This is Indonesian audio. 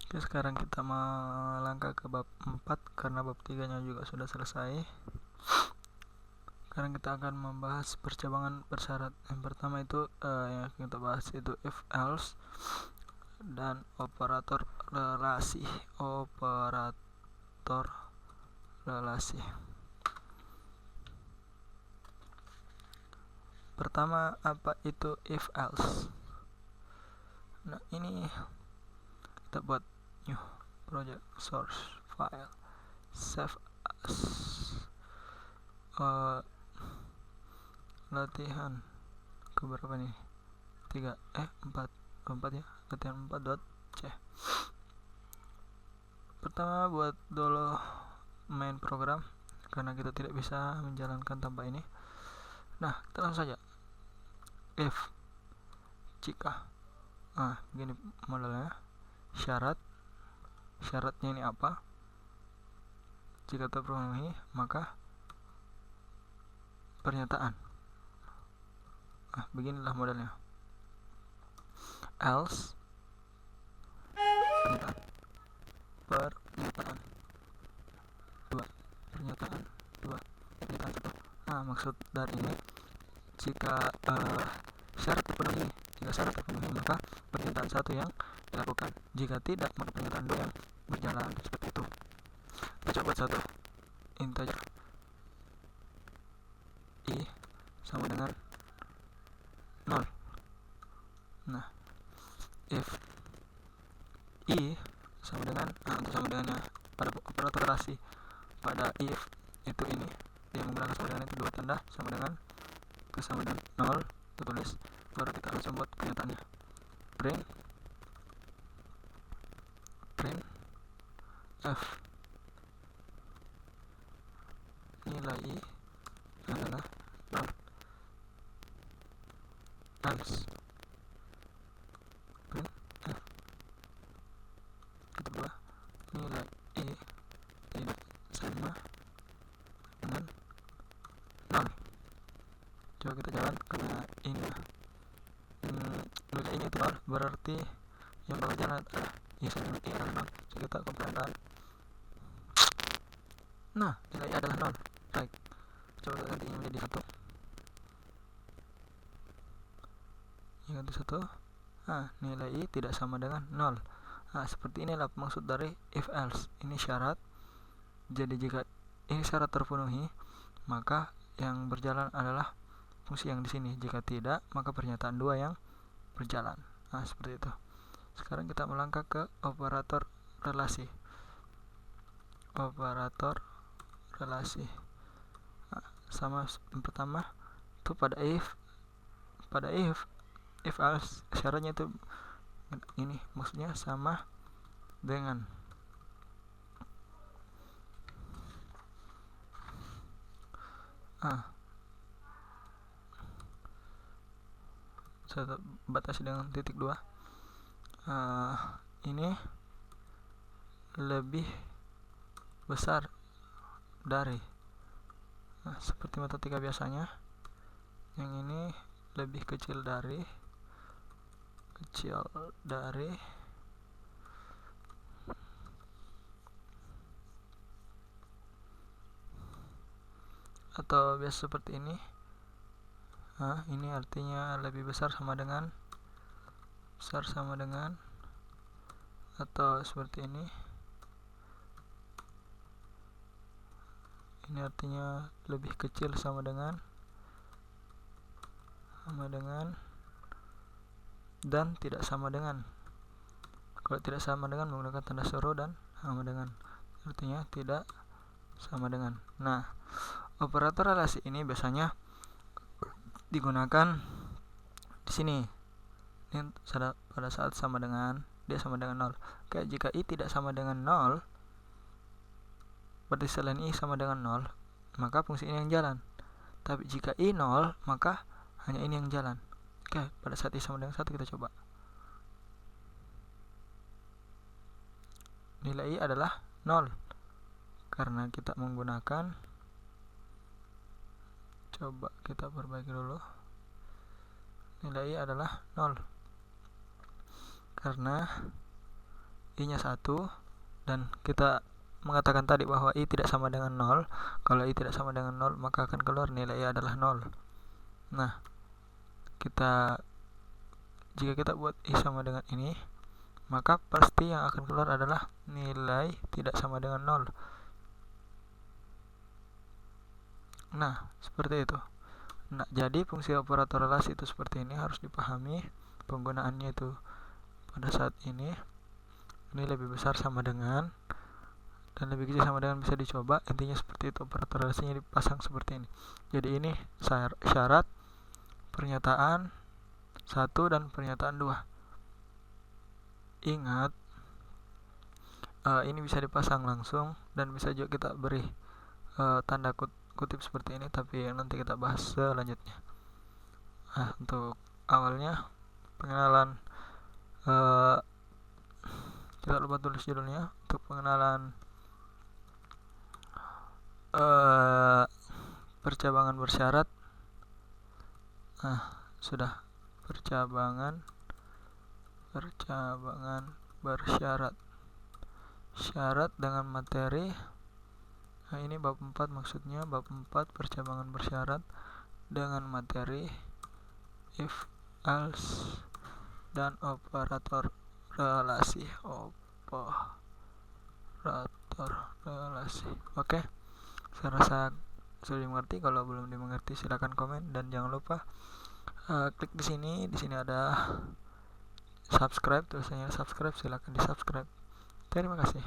Oke, sekarang kita melangkah ke bab 4 karena bab 3 nya juga sudah selesai. Sekarang kita akan membahas percabangan bersyarat. Yang pertama itu yang kita bahas itu if else dan operator relasi. Pertama, apa itu if else? Nah, ini kita buat new project, source file, save as, latihan keberapa nih? 4 ya, latihan 4.c. Pertama, buat dulu main program karena kita tidak bisa menjalankan tanpa ini. Nah, kita langsung saja if jika begini modelnya. Syaratnya ini apa? Jika terpenuhi maka pernyataan. Beginilah modelnya. Else pernyataan 2 pernyataan 1. Maksud dari ini jika syarat terpenuhi maka pernyataan 1 yang dilakukan, jika tidak maka pernyataan 2 yang berjalan, seperti itu. Kita coba satu integer i sama dengan 0. Nah, if i sama dengan untuk sama dengannya pada operator relasi pada if itu ini dia menggunakan sama dengan itu 2 tanda sama dengan sama dengan 0 tulis, baru kita langsung buat pernyataannya. Print f nilai i adalah 0. Else print f kedua nilai i tidak sama dengan 0. Coba kita jalan karena ini nilai ini itu 0, berarti yang bakal jalan adalah sama i adalah 0. Jadi kita komplementasi. Nah, nilai i adalah 0. Baik, coba kita ganti menjadi 1. Ganti 1. Nilai i tidak sama dengan 0. Seperti inilah maksud dari if else. Ini syarat. Jadi jika ini syarat terpenuhi, maka yang berjalan adalah fungsi yang di sini. Jika tidak, maka pernyataan 2 yang berjalan. Seperti itu. Sekarang kita melangkah ke operator relasi. Sama yang pertama itu pada if else syaratnya itu ini, maksudnya sama dengan saya batasi dengan titik 2. Ini lebih besar dari seperti matematika biasanya. Yang ini lebih kecil dari atau biasa seperti ini. Ini artinya lebih besar sama dengan atau seperti ini. Ini artinya lebih kecil sama dengan dan tidak sama dengan. Kalau tidak sama dengan menggunakan tanda seru, dan sama dengan artinya tidak sama dengan. Nah, operator relasi ini biasanya digunakan di sini. Ini pada saat sama dengan, dia sama dengan 0. Kayak jika i tidak sama dengan 0, berarti selain i sama dengan 0, maka fungsi ini yang jalan. Tapi jika i 0, maka hanya ini yang jalan. Oke, pada saat i sama dengan 1 kita coba. Nilai i adalah 0 karena kita menggunakan, coba kita perbaiki dulu. Nilai i adalah 0 karena i-nya 1 dan kita mengatakan tadi bahwa i tidak sama dengan 0. Kalau i tidak sama dengan 0, maka akan keluar nilai i adalah 0. Nah, jika kita buat i sama dengan ini, maka pasti yang akan keluar adalah nilai tidak sama dengan 0. Nah, seperti itu. Nah, jadi fungsi operator relasi itu seperti ini, harus dipahami penggunaannya itu. Pada saat ini lebih besar sama dengan, dan lebih kecil sama dengan bisa dicoba. Intinya seperti itu, operator relasinya dipasang seperti ini. Jadi ini syarat pernyataan 1 dan pernyataan 2. Ingat, ini bisa dipasang langsung dan bisa juga kita beri tanda kutip seperti ini, tapi nanti kita bahas selanjutnya. Nah, untuk awalnya pengenalan, kita lupa tulis judulnya. Untuk pengenalan percabangan bersyarat. Nah, sudah percabangan bersyarat, syarat dengan materi. Nah, ini bab 4 maksudnya, bab 4 percabangan bersyarat dengan materi if, else, dan operator relasi. Oke, saya rasa sudah dimengerti. Kalau belum dimengerti silakan komen, dan jangan lupa klik di sini. Di sini ada subscribe, tulisannya subscribe, silakan di subscribe. Terima kasih.